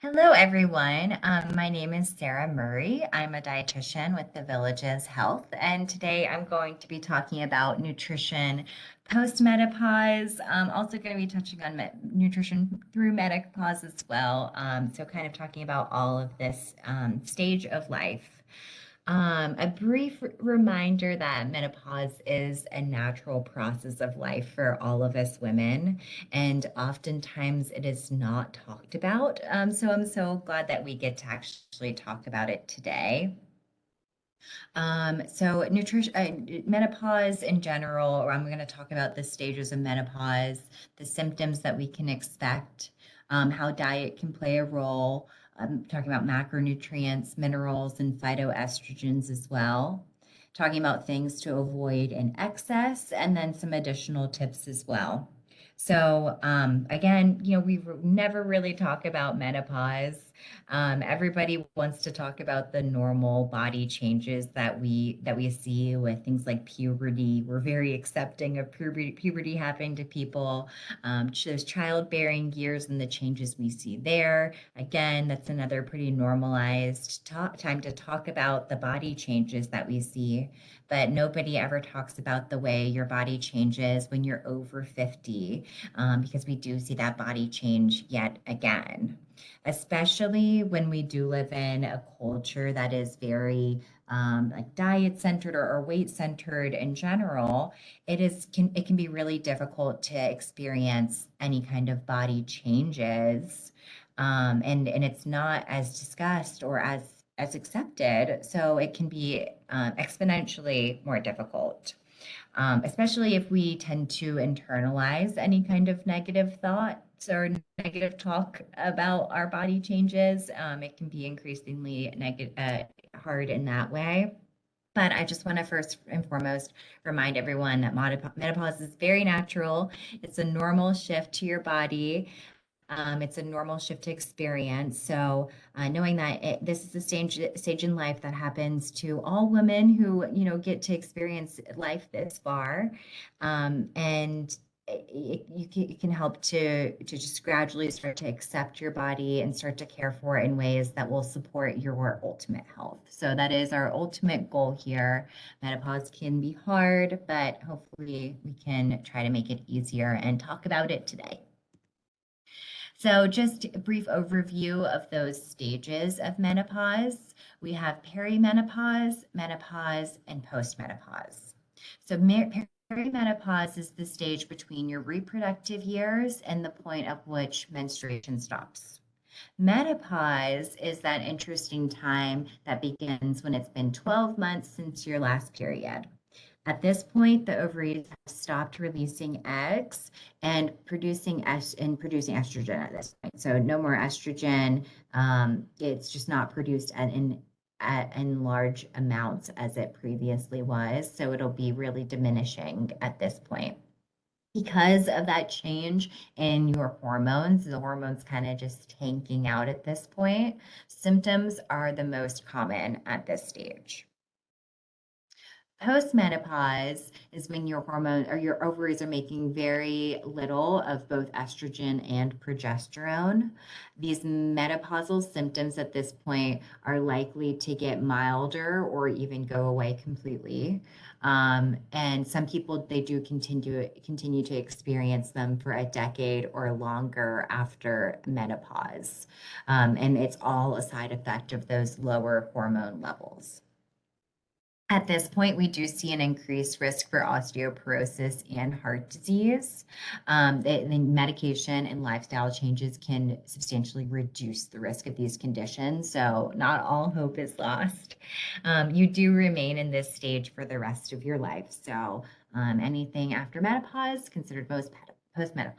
Hello, everyone. My name is Sarah Murray. I'm a dietitian with The Villages Health, and today I'm going to be talking about nutrition post-menopause. Also going to be touching on nutrition through menopause as well. So kind of talking about all of this stage of life. A brief reminder that menopause is a natural process of life for all of us women, and oftentimes it is not talked about. So I'm so glad that we get to actually talk about it today. So nutrition, menopause in general, or I'm going to talk about the stages of menopause, the symptoms that we can expect, how diet can play a role. I'm talking about macronutrients, minerals, and phytoestrogens as well. Talking about things to avoid in excess, and then some additional tips as well. So again, we never really talk about menopause. Everybody wants to talk about the normal body changes that we see with things like puberty. We're very accepting of puberty happening to people. Those childbearing years and the changes we see there. Again, that's another pretty normalized time to talk about the body changes that we see. But nobody ever talks about the way your body changes when you're over 50, because we do see that body change yet again, especially when we do live in a culture that is very like diet centered or weight centered in general. It can be really difficult to experience any kind of body changes, and it's not as discussed or as accepted, so it can be exponentially more difficult. Especially if we tend to internalize any kind of negative thoughts or negative talk about our body changes. It can be increasingly hard in that way. But I just want to first and foremost remind everyone that menopause is very natural. It's a normal shift to your body. It's a normal shift to experience. So, knowing that this is a stage in life that happens to all women who, get to experience life this far, and it can help to just gradually start to accept your body and start to care for it in ways that will support your ultimate health. So that is our ultimate goal here. Menopause can be hard, but hopefully we can try to make it easier and talk about it today. So just a brief overview of those stages of menopause. We have perimenopause, menopause, and postmenopause. So perimenopause is the stage between your reproductive years and the point at which menstruation stops. Menopause is that interesting time that begins when it's been 12 months since your last period. At this point, the ovaries have stopped releasing eggs and producing estrogen at this point. So no more estrogen. It's just not produced in large amounts as it previously was. So it'll be really diminishing at this point. Because of that change in your hormones, the hormones kind of just tanking out at this point, symptoms are the most common at this stage. Postmenopause is when your hormone or your ovaries are making very little of both estrogen and progesterone. These menopausal symptoms at this point are likely to get milder or even go away completely. And some people, they do continue to experience them for a decade or longer after menopause. And it's all a side effect of those lower hormone levels. At this point, we do see an increased risk for osteoporosis and heart disease. The medication and lifestyle changes can substantially reduce the risk of these conditions. So not all hope is lost. You do remain in this stage for the rest of your life. So anything after menopause considered postmenopause.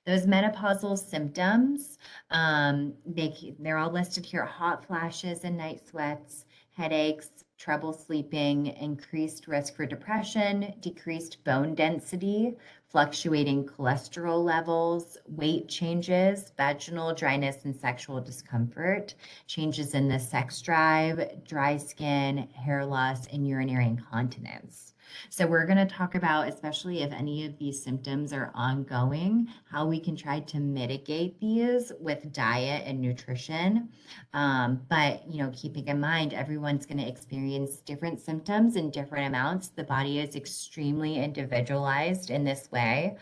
Those menopausal symptoms, they're all listed here: hot flashes and night sweats, headaches, trouble sleeping, increased risk for depression, decreased bone density, fluctuating cholesterol levels, weight changes, vaginal dryness and sexual discomfort, changes in the sex drive, dry skin, hair loss, and urinary incontinence. So we're going to talk about, especially if any of these symptoms are ongoing, how we can try to mitigate these with diet and nutrition. But, keeping in mind, everyone's going to experience different symptoms in different amounts. The body is extremely individualized in this way.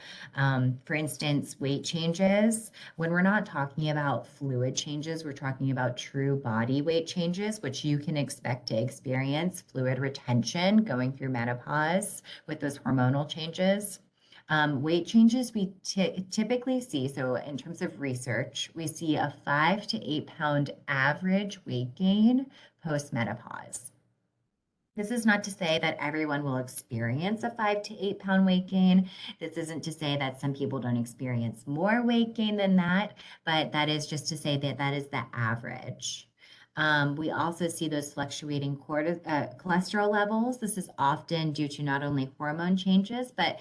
For instance, weight changes. When we're not talking about fluid changes, we're talking about true body weight changes, which you can expect to experience fluid retention going through menopause with those hormonal changes. Weight changes we typically see, so in terms of research, we see a 5 to 8 pound average weight gain post-menopause. This is not to say that everyone will experience a 5 to 8 pound weight gain. This isn't to say that some people don't experience more weight gain than that, but that is just to say that that is the average. We also see those fluctuating cholesterol levels. This is often due to not only hormone changes, but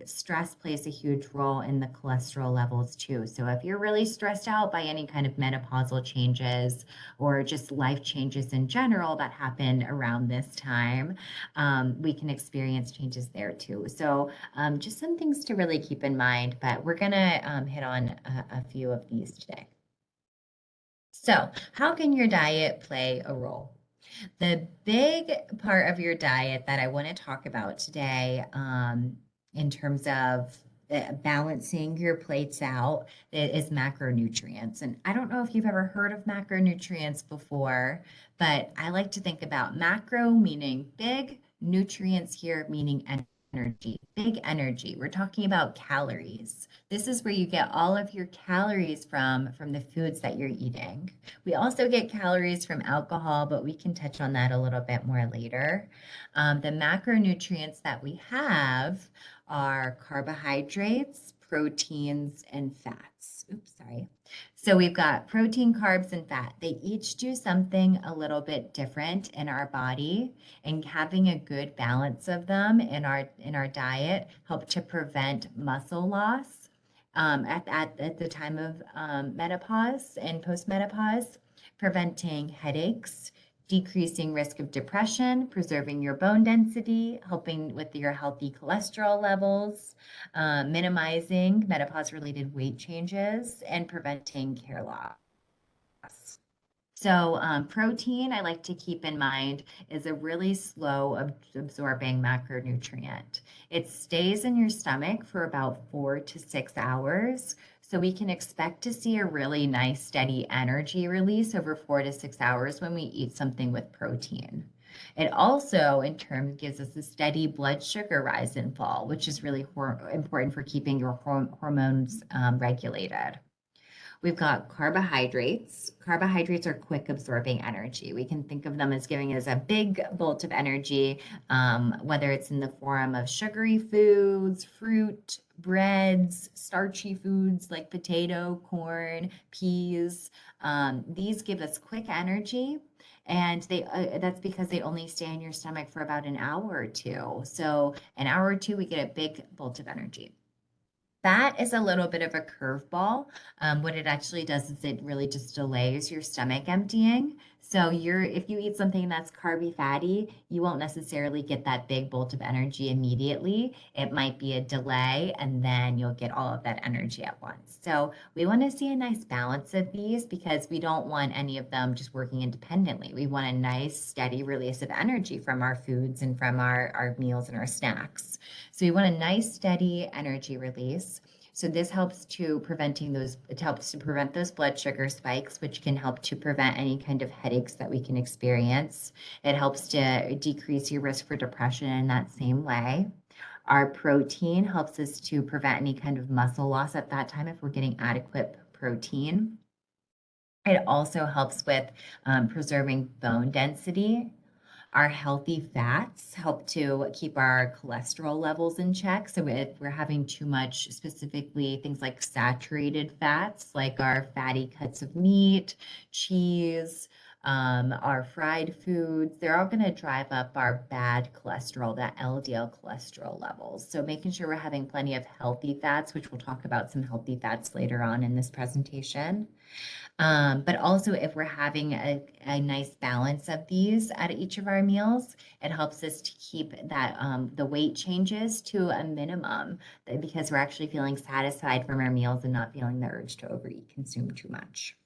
stress plays a huge role in the cholesterol levels too. So if you're really stressed out by any kind of menopausal changes or just life changes in general that happen around this time, we can experience changes there too. So just some things to really keep in mind, but we're gonna hit on a few of these today. So, how can your diet play a role? The big part of your diet that I want to talk about today, in terms of balancing your plates out, is macronutrients. And I don't know if you've ever heard of macronutrients before, but I like to think about macro meaning big, nutrients here meaning energy, big energy. We're talking about calories. This is where you get all of your calories from the foods that you're eating. We also get calories from alcohol, but we can touch on that a little bit more later. The macronutrients that we have are carbohydrates, proteins, and fats. Oops, sorry. So we've got protein, carbs, and fat. They each do something a little bit different in our body, and having a good balance of them in our diet help to prevent muscle loss at the time of menopause and postmenopause, preventing headaches, decreasing risk of depression, preserving your bone density, helping with your healthy cholesterol levels, minimizing menopause-related weight changes, and preventing hair loss. So protein, I like to keep in mind, is a really slow absorbing macronutrient. It stays in your stomach for about 4 to 6 hours. So we can expect to see a really nice steady energy release over 4 to 6 hours when we eat something with protein. It also, in turn, gives us a steady blood sugar rise and fall, which is really important for keeping your hormones regulated. We've got carbohydrates. Carbohydrates are quick absorbing energy. We can think of them as giving us a big bolt of energy, whether it's in the form of sugary foods, fruit, breads, starchy foods like potato, corn, peas. These give us quick energy. And that's because they only stay in your stomach for about an hour or two. So an hour or two, we get a big bolt of energy. Fat is a little bit of a curveball. What it actually does is it really just delays your stomach emptying. So if you eat something that's carby fatty, you won't necessarily get that big bolt of energy immediately. It might be a delay, and then you'll get all of that energy at once. So we want to see a nice balance of these because we don't want any of them just working independently. We want a nice steady release of energy from our foods and from our meals and our snacks. So we want a nice steady energy release. So this helps to prevent those blood sugar spikes, which can help to prevent any kind of headaches that we can experience. It helps to decrease your risk for depression in that same way. Our protein helps us to prevent any kind of muscle loss at that time if we're getting adequate protein. It also helps with preserving bone density. Our healthy fats help to keep our cholesterol levels in check. So if we're having too much, specifically things like saturated fats, like our fatty cuts of meat, cheese, our fried foods, they're all going to drive up our bad cholesterol, that LDL cholesterol levels. So making sure we're having plenty of healthy fats, which we'll talk about some healthy fats later on in this presentation. But also if we're having a nice balance of these at each of our meals, it helps us to keep that the weight changes to a minimum because we're actually feeling satisfied from our meals and not feeling the urge to overeat, consume too much.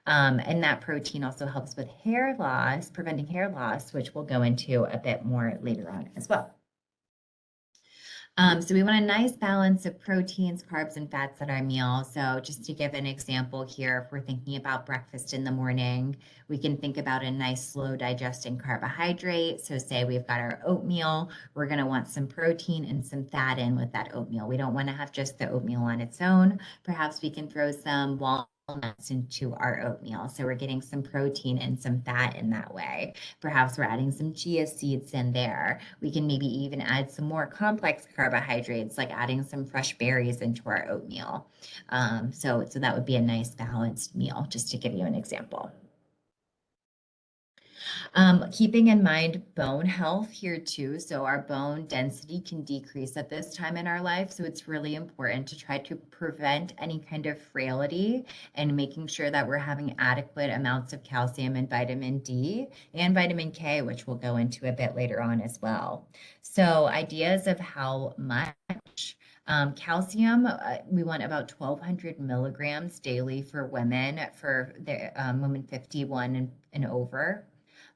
And that protein also helps with hair loss, preventing hair loss, which we'll go into a bit more later on as well. So we want a nice balance of proteins, carbs, and fats at our meal. So just to give an example here, if we're thinking about breakfast in the morning, we can think about a nice slow digesting carbohydrate. So say we've got our oatmeal, we're going to want some protein and some fat in with that oatmeal. We don't want to have just the oatmeal on its own. Perhaps we can throw some walnuts into our oatmeal. So we're getting some protein and some fat in that way. Perhaps we're adding some chia seeds in there. We can maybe even add some more complex carbohydrates, like adding some fresh berries into our oatmeal. So that would be a nice balanced meal, just to give you an example. Keeping in mind bone health here too. So our bone density can decrease at this time in our life. So it's really important to try to prevent any kind of frailty and making sure that we're having adequate amounts of calcium and vitamin D and vitamin K, which we'll go into a bit later on as well. So ideas of how much. Calcium, we want about 1,200 milligrams daily for women, for the women 51 and over.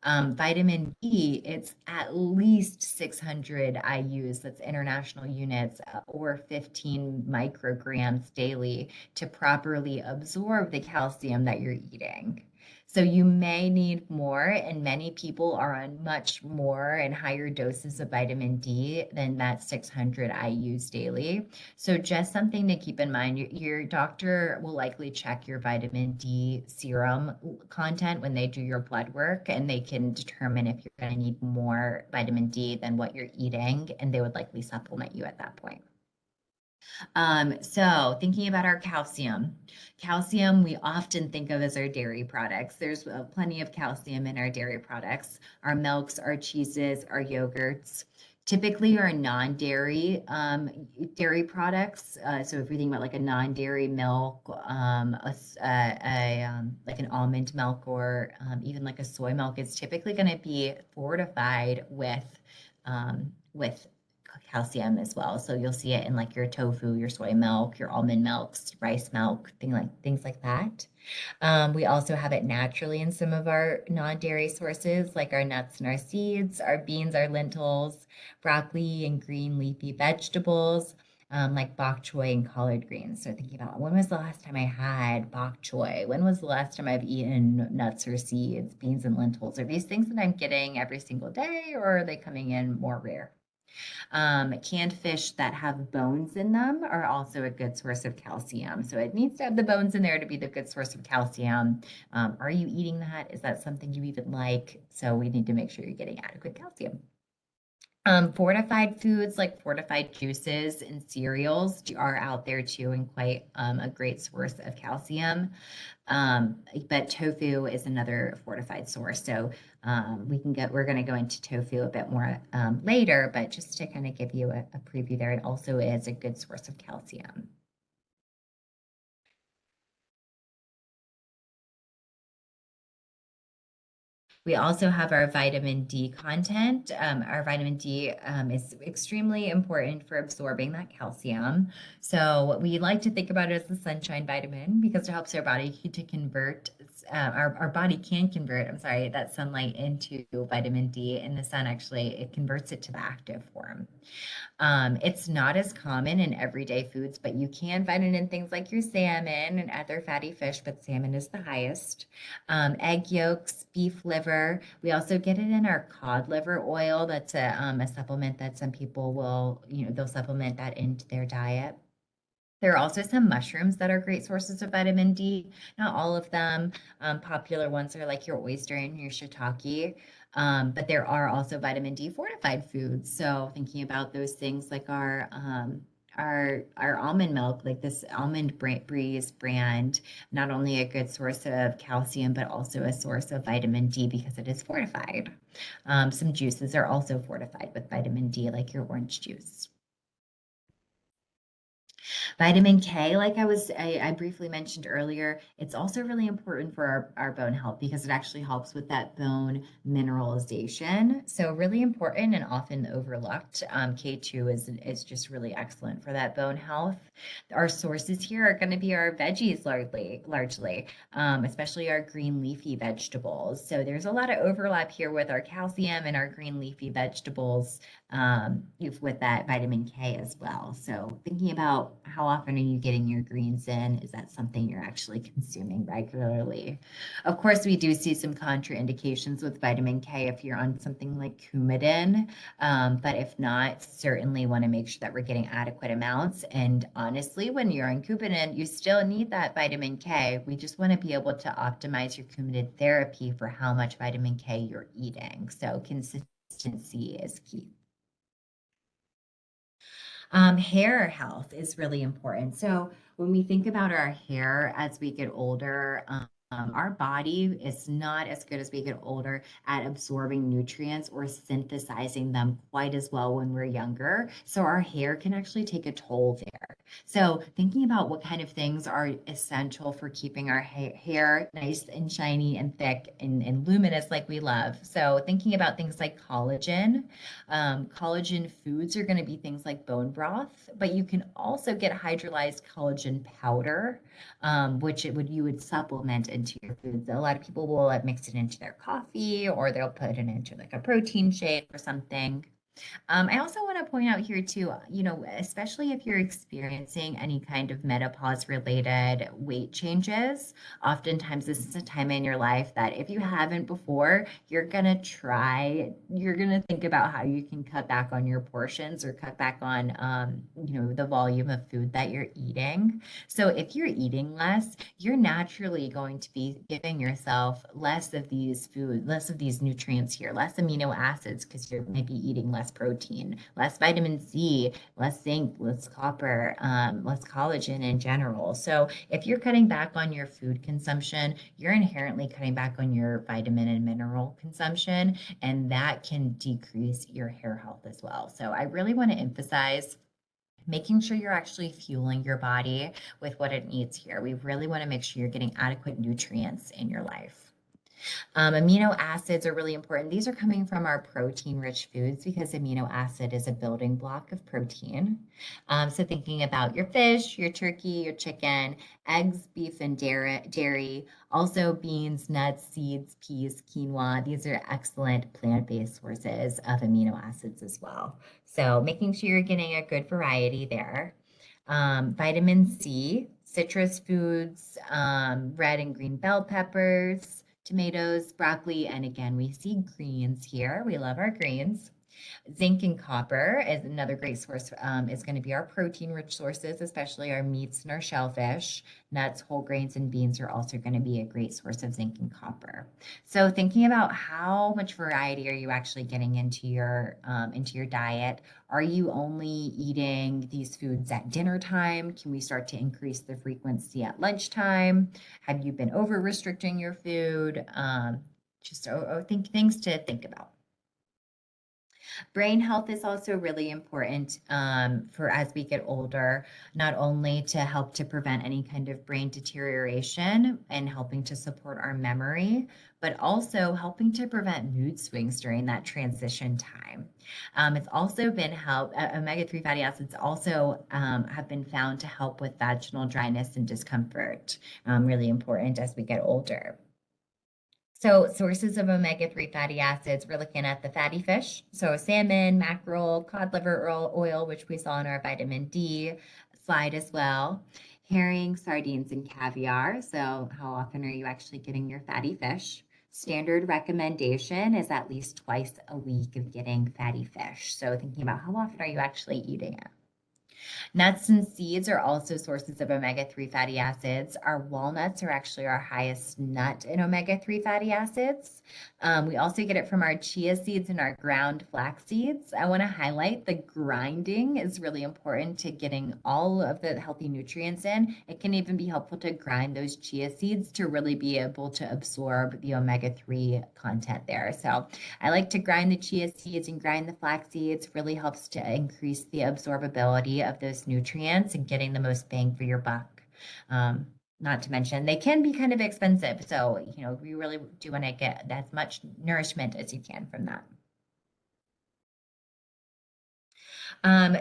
Vitamin D, it's at least 600 IUs, that's international units, or 15 micrograms daily to properly absorb the calcium that you're eating. So you may need more, and many people are on much more and higher doses of vitamin D than that 600 IUs daily. So just something to keep in mind, your doctor will likely check your vitamin D serum content when they do your blood work, and they can determine if you're going to need more vitamin D than what you're eating, and they would likely supplement you at that point. So thinking about our calcium. Calcium, we often think of as our dairy products. There's plenty of calcium in our dairy products, our milks, our cheeses, our yogurts. Typically, our non-dairy dairy products. So if we think about like a non-dairy milk, like an almond milk, or even like a soy milk, it's typically going to be fortified with calcium as well. So you'll see it in like your tofu, your soy milk, your almond milks, rice milk, things like that. We also have it naturally in some of our non-dairy sources, like our nuts and our seeds, our beans, our lentils, broccoli and green leafy vegetables, like bok choy and collard greens. So thinking about when was the last time I had bok choy? When was the last time I've eaten nuts or seeds, beans and lentils? Are these things that I'm getting every single day, or are they coming in more rare? Canned fish that have bones in them are also a good source of calcium. So it needs to have the bones in there to be the good source of calcium. Are you eating that? Is that something you even like? So we need to make sure you're getting adequate calcium. Fortified foods like fortified juices and cereals are out there too, and quite a great source of calcium. But tofu is another fortified source. So we're going to go into tofu a bit more later, but just to kind of give you a preview there, it also is a good source of calcium. We also have our vitamin D content. Our vitamin D is extremely important for absorbing that calcium. So we like to think about it as the sunshine vitamin because it helps our body to convert, our body can convert, I'm sorry, that sunlight into vitamin D, and the sun actually, it converts it to the active form. It's not as common in everyday foods, but you can find it in things like your salmon and other fatty fish, but salmon is the highest. Egg yolks, beef liver. We also get it in our cod liver oil. That's a supplement that some people will, they'll supplement that into their diet. There are also some mushrooms that are great sources of vitamin D. Not all of them. Popular ones are like your oyster and your shiitake. But there are also vitamin D fortified foods. So thinking about those things like our our almond milk, like this Almond Breeze brand, not only a good source of calcium, but also a source of vitamin D because it is fortified. Some juices are also fortified with vitamin D, like your orange juice. Vitamin K, like I briefly mentioned earlier, it's also really important for our bone health because it actually helps with that bone mineralization. So really important and often overlooked. K2 is just really excellent for that bone health. Our sources here are going to be our veggies largely, especially our green leafy vegetables. So there's a lot of overlap here with our calcium and our green leafy vegetables with that vitamin K as well. So thinking about how often are you getting your greens in? Is that something you're actually consuming regularly? Of course, we do see some contraindications with vitamin K if you're on something like Coumadin, but if not, certainly want to make sure that we're getting adequate amounts. And honestly, when you're on Coumadin, you still need that vitamin K. We just want to be able to optimize your Coumadin therapy for how much vitamin K you're eating. So consistency is key. Hair health is really important. So when we think about our hair as we get older, our body is not as good as we get older at absorbing nutrients or synthesizing them quite as well when we're younger. So our hair can actually take a toll there. So thinking about what kind of things are essential for keeping our hair nice and shiny and thick and luminous like we love. So thinking about things like collagen. Collagen foods are going to be things like bone broth, but you can also get hydrolyzed collagen powder, which you would supplement into your foods. A lot of people will mix it into their coffee or they'll put it into like a protein shake or something. I also want to point out here too, especially if you're experiencing any kind of menopause related weight changes, oftentimes this is a time in your life that if you haven't before, you're going to think about how you can cut back on your portions or cut back on, the volume of food that you're eating. So if you're eating less, you're naturally going to be giving yourself less of these nutrients here, less amino acids because you're maybe eating less protein, less vitamin C, less zinc, less copper, less collagen in general. So if you're cutting back on your food consumption, you're inherently cutting back on your vitamin and mineral consumption, and that can decrease your hair health as well. So I really want to emphasize making sure you're actually fueling your body with what it needs here. We really want to make sure you're getting adequate nutrients in your life. Amino acids are really important. These are coming from our protein-rich foods because amino acid is a building block of protein. So thinking about your fish, your turkey, your chicken, eggs, beef, and dairy, also beans, nuts, seeds, peas, quinoa. These are excellent plant-based sources of amino acids as well. So making sure you're getting a good variety there. Vitamin C, citrus foods, red and green bell peppers, tomatoes, broccoli, and again, we see greens here. We love our greens. Zinc and copper is another great source, is going to be our protein-rich sources, especially our meats and our shellfish. Nuts, whole grains, and beans are also going to be a great source of zinc and copper. So thinking about how much variety are you actually getting into your diet? Are you only eating these foods at dinner time? Can we start to increase the frequency at lunchtime? Have you been over restricting your food? Think things to think about. Brain health is also really important for as we get older, not only to help to prevent any kind of brain deterioration and helping to support our memory, but also helping to prevent mood swings during that transition time. It's also been omega-3 fatty acids also have been found to help with vaginal dryness and discomfort, really important as we get older. So sources of omega-3 fatty acids, we're looking at the fatty fish. So salmon, mackerel, cod liver oil, which we saw in our vitamin D slide as well. Herring, sardines, and caviar. So how often are you actually getting your fatty fish? Standard recommendation is at least twice a week of getting fatty fish. So thinking about how often are you actually eating it? Nuts and seeds are also sources of omega-3 fatty acids. Our walnuts are actually our highest nut in omega-3 fatty acids. We also get it from our chia seeds and our ground flax seeds. I want to highlight the grinding is really important to getting all of the healthy nutrients in. It can even be helpful to grind those chia seeds to really be able to absorb the omega-3 content there. So I like to grind the chia seeds and grind the flax seeds. Really helps to increase the absorbability of those nutrients and getting the most bang for your buck. Not to mention, they can be kind of expensive. So, we really do want to get as much nourishment as you can from that.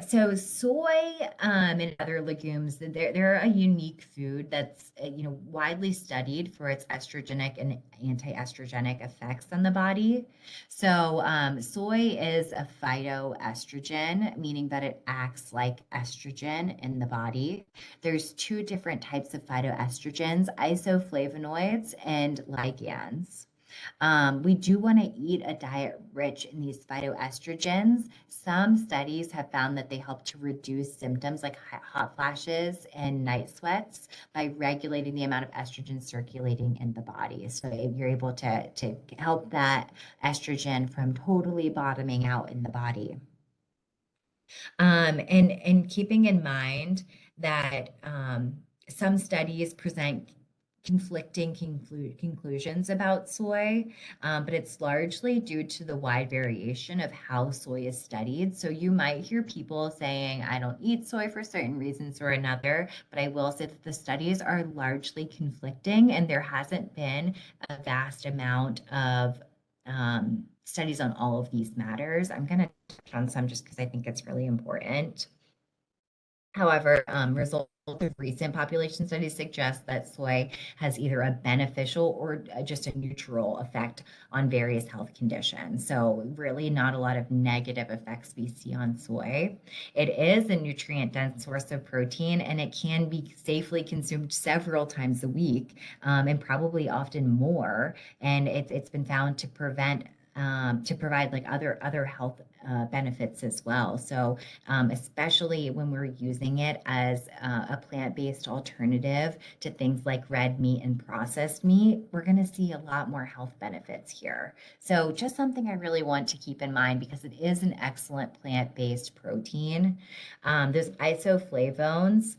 So soy and other legumes, they're a unique food that's widely studied for its estrogenic and anti-estrogenic effects on the body. So soy is a phytoestrogen, meaning that it acts like estrogen in the body. There's two different types of phytoestrogens, isoflavonoids and ligands. We do want to eat a diet rich in these phytoestrogens. Some studies have found that they help to reduce symptoms like hot flashes and night sweats by regulating the amount of estrogen circulating in the body. So you're able to help that estrogen from totally bottoming out in the body. And keeping in mind that some studies present conflicting conclusions about soy, but it's largely due to the wide variation of how soy is studied. So you might hear people saying, I don't eat soy for certain reasons or another, but I will say that the studies are largely conflicting and there hasn't been a vast amount of studies on all of these matters. I'm going to touch on some just because I think it's really important. However, results of recent population studies suggest that soy has either a beneficial or just a neutral effect on various health conditions. So really not a lot of negative effects we see on soy. It is a nutrient-dense source of protein, and it can be safely consumed several times a week, and probably often more. And it's been found to provide like other health benefits as well. So especially when we're using it as a plant-based alternative to things like red meat and processed meat, we're going to see a lot more health benefits here. So just something I really want to keep in mind because it is an excellent plant-based protein. Those isoflavones,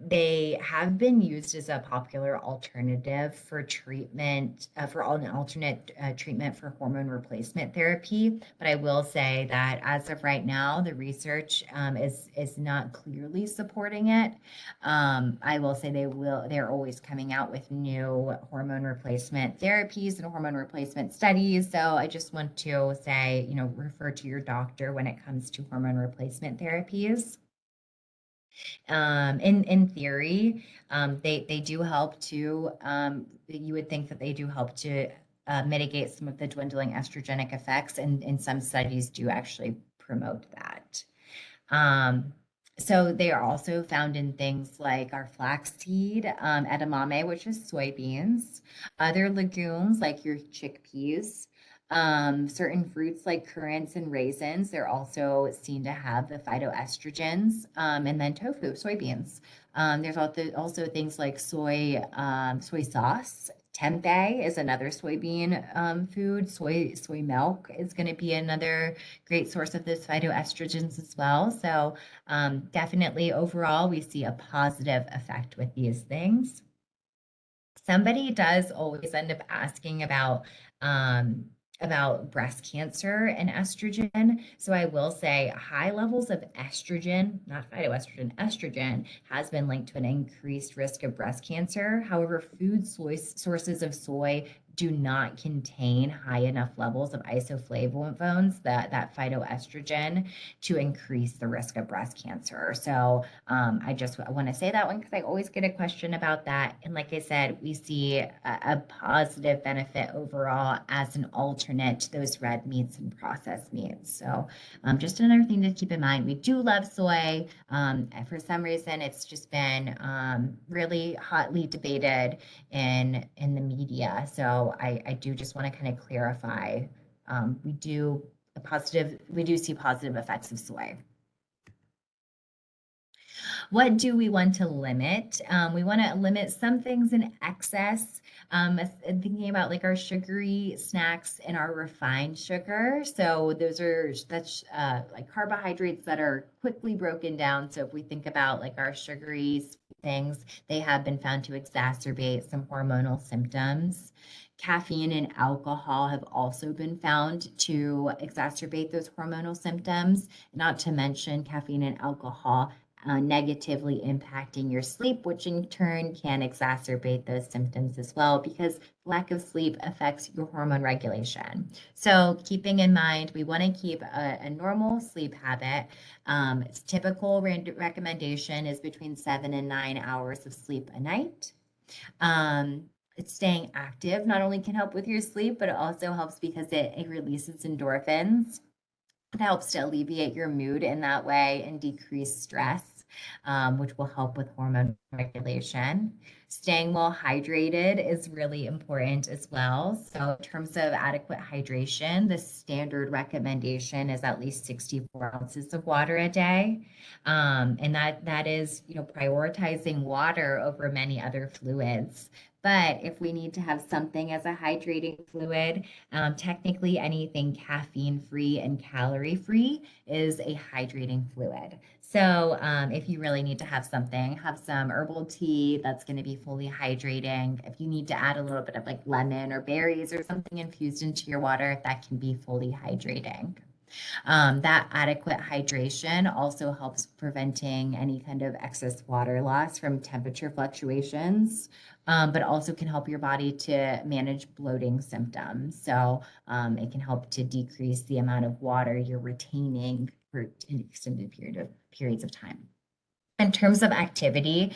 they have been used as a popular alternative for treatment, for an alternate treatment for hormone replacement therapy. But I will say that as of right now, the research is not clearly supporting it. I will say they're always coming out with new hormone replacement therapies and hormone replacement studies. So I just want to say, refer to your doctor when it comes to hormone replacement therapies. In theory, they do help to, you would think that they do help to mitigate some of the dwindling estrogenic effects, and some studies do actually promote that. Um, so they are also found in things like our flaxseed, edamame, which is soybeans, other legumes like your chickpeas, certain fruits like currants and raisins. They're also seen to have the phytoestrogens, and then tofu, soybeans. There's also things like soy sauce. Tempeh is another soybean food. Soy milk is going to be another great source of those phytoestrogens as well. So definitely overall, we see a positive effect with these things. Somebody does always end up asking about breast cancer and estrogen. So I will say high levels of estrogen, not phytoestrogen, estrogen has been linked to an increased risk of breast cancer. However, sources of soy do not contain high enough levels of isoflavones, that phytoestrogen, to increase the risk of breast cancer. So I just want to say that one because I always get a question about that. And like I said, we see a positive benefit overall as an alternate to those red meats and processed meats. So just another thing to keep in mind. We do love soy. For some reason, it's just been really hotly debated in the media. So I do just want to kind of clarify. We do see positive effects of soy. What do we want to limit? We want to limit some things in excess. Thinking about like our sugary snacks and our refined sugar. So that's like carbohydrates that are quickly broken down. So if we think about like our sugary things, they have been found to exacerbate some hormonal symptoms. Caffeine and alcohol have also been found to exacerbate those hormonal symptoms, not to mention caffeine and alcohol negatively impacting your sleep, which in turn can exacerbate those symptoms as well because lack of sleep affects your hormone regulation. So, keeping in mind, we want to keep a normal sleep habit. Its typical recommendation is between 7 and 9 hours of sleep a night. It's staying active not only can help with your sleep, but it also helps because it releases endorphins. It helps to alleviate your mood in that way and decrease stress, which will help with hormone regulation. Staying well hydrated is really important as well. So, in terms of adequate hydration, the standard recommendation is at least 64 ounces of water a day. And that is, prioritizing water over many other fluids. But if we need to have something as a hydrating fluid, technically, anything caffeine free and calorie free is a hydrating fluid. So, if you really need to have something, have some herbal tea that's going to be fully hydrating. If you need to add a little bit of like lemon or berries or something infused into your water, that can be fully hydrating. That adequate hydration also helps preventing any kind of excess water loss from temperature fluctuations, but also can help your body to manage bloating symptoms. So it can help to decrease the amount of water you're retaining for an extended periods of time. In terms of activity,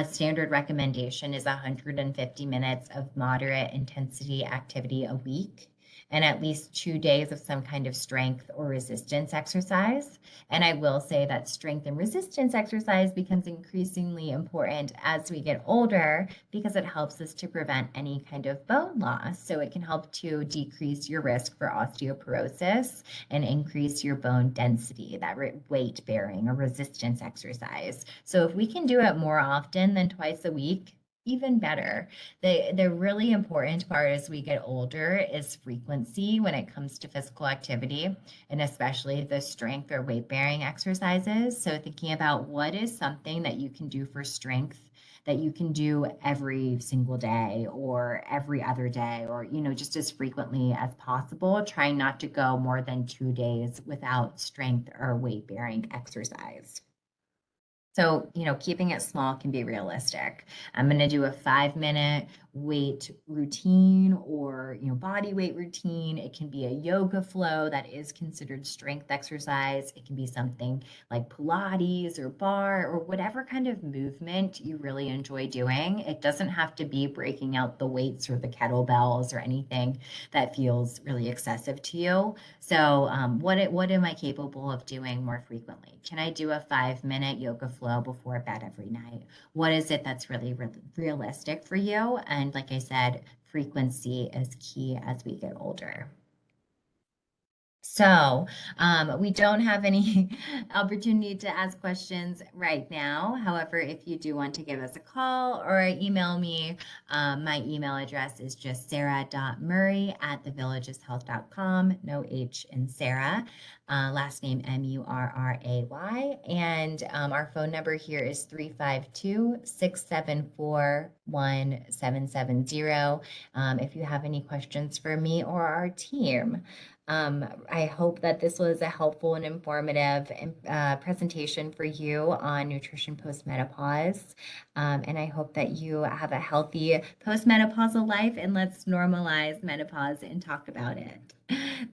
standard recommendation is 150 minutes of moderate intensity activity a week and at least 2 days of some kind of strength or resistance exercise. And I will say that strength and resistance exercise becomes increasingly important as we get older because it helps us to prevent any kind of bone loss. So it can help to decrease your risk for osteoporosis and increase your bone density, that weight bearing or resistance exercise. So if we can do it more often than twice a week, even better. The really important part as we get older is frequency when it comes to physical activity, and especially the strength or weight bearing exercises. So thinking about what is something that you can do for strength that you can do every single day or every other day or just as frequently as possible, trying not to go more than 2 days without strength or weight bearing exercise. So, keeping it small can be realistic. I'm going to do a 5 minute weight routine or, body weight routine. It can be a yoga flow that is considered strength exercise. It can be something like Pilates or bar or whatever kind of movement you really enjoy doing. It doesn't have to be breaking out the weights or the kettlebells or anything that feels really excessive to you. So, what am I capable of doing more frequently? Can I do a 5 minute yoga flow before bed every night? What is it that's really realistic for you? And like I said, frequency is key as we get older. So we don't have any opportunity to ask questions right now. However, if you do want to give us a call or email me, my email address is just sarah.murray@thevillageshealth.com. No H in Sarah. Last name Murray. And our phone number here is 352-674-1770 if you have any questions for me or our team. I hope that this was a helpful and informative presentation for you on nutrition postmenopause. And I hope that you have a healthy postmenopausal life and let's normalize menopause and talk about it.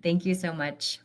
Thank you so much.